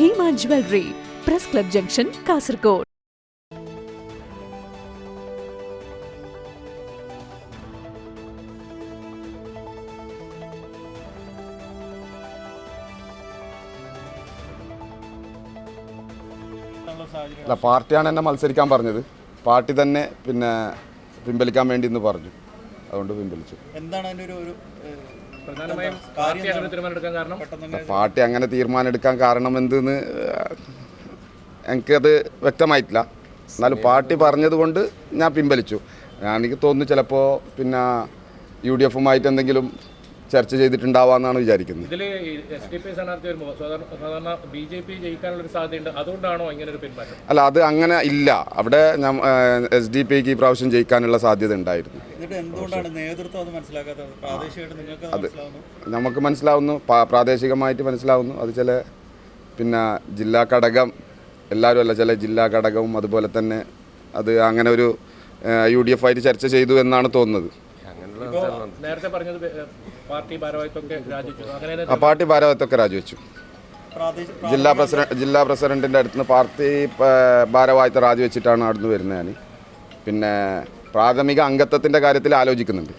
Bhima jewellery, press club junction, Kasaragod. അല്ല, പാർട്ടിയാണ് എന്നെ മത്സരിക്കാൻ പറഞ്ഞത്. പാർട്ടി തന്നെ പിൻവലിക്കാൻ വേണ്ടി എന്ന് പറഞ്ഞു. അതുകൊണ്ട് പിൻവലിച്ചു. പാർട്ടി അങ്ങനെ തീരുമാനം എടുക്കാൻ കാരണം എന്തെന്ന് എനിക്കത് വ്യക്തമായിട്ടില്ല. എന്നാലും പാർട്ടി പറഞ്ഞത് കൊണ്ട് ഞാൻ പിൻവലിച്ചു. എനിക്ക് തോന്നുന്നു ചിലപ്പോൾ UDF-ഉമായിട്ട് എന്തെങ്കിലും ചർച്ച ചെയ്തിട്ടുണ്ടാവാന്നാണ് വിചാരിക്കുന്നത്. അല്ല, അത് അങ്ങനെ ഇല്ല. അവിടെ SDP-ക്ക് ഈ പ്രാവശ്യം ജയിക്കാനുള്ള സാധ്യത ഉണ്ടായിരുന്നു. അത് നമുക്ക് മനസ്സിലാവുന്നു, പ്രാദേശികമായിട്ട് മനസ്സിലാവുന്നു. അത് ചില ജില്ലാ ഘടകം എല്ലാവരും അല്ല, ചില ജില്ലാ ഘടകവും അതുപോലെ തന്നെ അത് അങ്ങനെ ഒരു UDF-ആയിട്ട് ചർച്ച ചെയ്തു എന്നാണ് തോന്നുന്നത്. പാർട്ടി ഭാരവാഹിത്വമൊക്കെ രാജിവെച്ചു. ജില്ലാ പ്രസിഡന്റിന്റെ അടുത്ത് നിന്ന് പാർട്ടി ഭാരവാഹിത്വം രാജിവെച്ചിട്ടാണ് അവിടുന്ന് വരുന്നത്. ഞാൻ പ്രാഥമിക അംഗത്വത്തിന്റെ കാര്യത്തിൽ ആലോചിക്കുന്നുണ്ട്.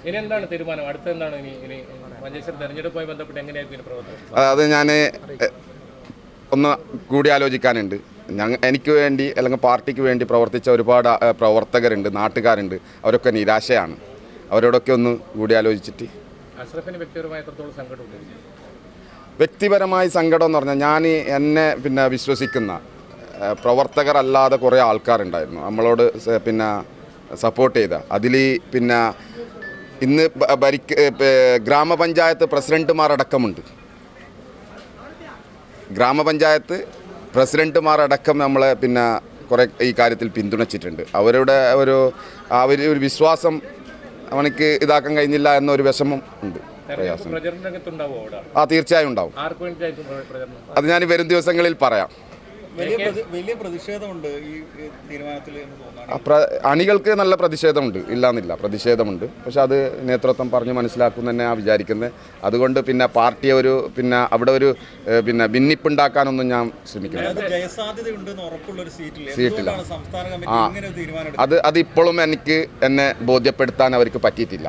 അത് ഞാൻ ഒന്ന് കൂടി ആലോചിക്കാനുണ്ട്. എനിക്ക് വേണ്ടി അല്ലെങ്കിൽ പാർട്ടിക്ക് വേണ്ടി പ്രവർത്തിച്ച ഒരുപാട് പ്രവർത്തകരുണ്ട്, നാട്ടുകാരുണ്ട്. അവരൊക്കെ നിരാശയാണ്. അവരോടൊക്കെ ഒന്ന് കൂടി ആലോചിച്ചിട്ട്. വ്യക്തിപരമായി സങ്കടം എന്ന് പറഞ്ഞാൽ ഞാൻ എന്നെ വിശ്വസിക്കുന്ന പ്രവർത്തകരല്ലാതെ കുറേ ആൾക്കാരുണ്ടായിരുന്നു നമ്മളോട് സപ്പോർട്ട് ചെയ്ത. അതിൽ ഇന്ന് ഗ്രാമപഞ്ചായത്ത് പ്രസിഡന്റുമാരടക്കമുണ്ട്. ഗ്രാമപഞ്ചായത്ത് പ്രസിഡന്റുമാരടക്കം നമ്മളെ കുറേ ഈ കാര്യത്തിൽ പിന്തുണച്ചിട്ടുണ്ട്. അവരുടെ ഒരു വിശ്വാസം അവനക്ക് ഇതാക്കാൻ കഴിഞ്ഞില്ല എന്നൊരു വിഷമം ഉണ്ട്, പ്രയാസം. തീർച്ചയായും ഉണ്ടാവും. അത് ഞാൻ വരും ദിവസങ്ങളിൽ പറയാം. വലിയ പ്രതിഷേധമുണ്ട് ഈ തീരുമാനത്തിൽ. അണികൾക്ക് നല്ല പ്രതിഷേധമുണ്ട്, ഇല്ലാന്നില്ല, പ്രതിഷേധമുണ്ട്. പക്ഷെ അത് നേതൃത്വം പറഞ്ഞ് മനസ്സിലാക്കും തന്നെ വിചാരിക്കുന്നത്. അതുകൊണ്ട് പാർട്ടിയെ ഒരു അവിടെ ഒരു ഭിന്നിപ്പുണ്ടാക്കാനൊന്നും ഞാൻ ശ്രമിക്കുന്നത് സീറ്റില്ല. അത് ഇപ്പോഴും എന്നെ ബോധ്യപ്പെടുത്താൻ അവർക്ക് പറ്റിയിട്ടില്ല.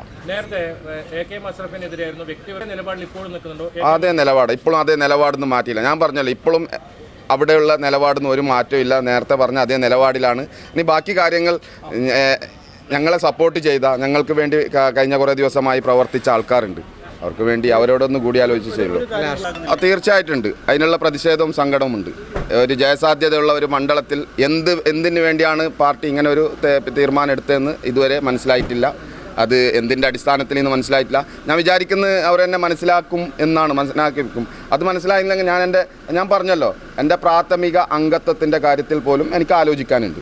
അതേ നിലപാട് ഇപ്പോഴും അതേ നിലപാടൊന്നും മാറ്റിയില്ല. ഞാൻ പറഞ്ഞല്ലോ, ഇപ്പോഴും അവിടെയുള്ള നിലപാടൊന്നും ഒരു മാറ്റവും ഇല്ല. നേരത്തെ പറഞ്ഞ അതേ നിലപാടിലാണ്. ഇനി ബാക്കി കാര്യങ്ങൾ ഞങ്ങളെ സപ്പോർട്ട് ചെയ്ത, ഞങ്ങൾക്ക് വേണ്ടി കഴിഞ്ഞ കുറേ ദിവസമായി പ്രവർത്തിച്ച ആൾക്കാരുണ്ട്. അവർക്ക് വേണ്ടി അവരോടൊന്ന് കൂടി ആലോചിച്ച് ചെയ്യുള്ളൂ. തീർച്ചയായിട്ടുണ്ട്. അതിനുള്ള പ്രതിഷേധവും സങ്കടവും ഉണ്ട്. ഒരു ജയസാധ്യതയുള്ള ഒരു മണ്ഡലത്തിൽ എന്തിനു വേണ്ടിയാണ് പാർട്ടി ഇങ്ങനെ ഒരു തീരുമാനം എടുത്തതെന്ന് ഇതുവരെ മനസ്സിലായിട്ടില്ല. അത് എന്തിൻ്റെ അടിസ്ഥാനത്തിൽ നിന്ന് മനസ്സിലായിട്ടില്ല. ഞാൻ വിചാരിക്കുന്നത് അവരെന്നെ മനസ്സിലാക്കും എന്നാണ്, മനസ്സിലാക്കിയിരിക്കും. അത് മനസ്സിലായില്ലെങ്കിൽ ഞാൻ പറഞ്ഞല്ലോ, എൻ്റെ പ്രാഥമിക അംഗത്വത്തിൻ്റെ കാര്യത്തിൽ പോലും എനിക്ക് ആലോചിക്കാനുണ്ട്.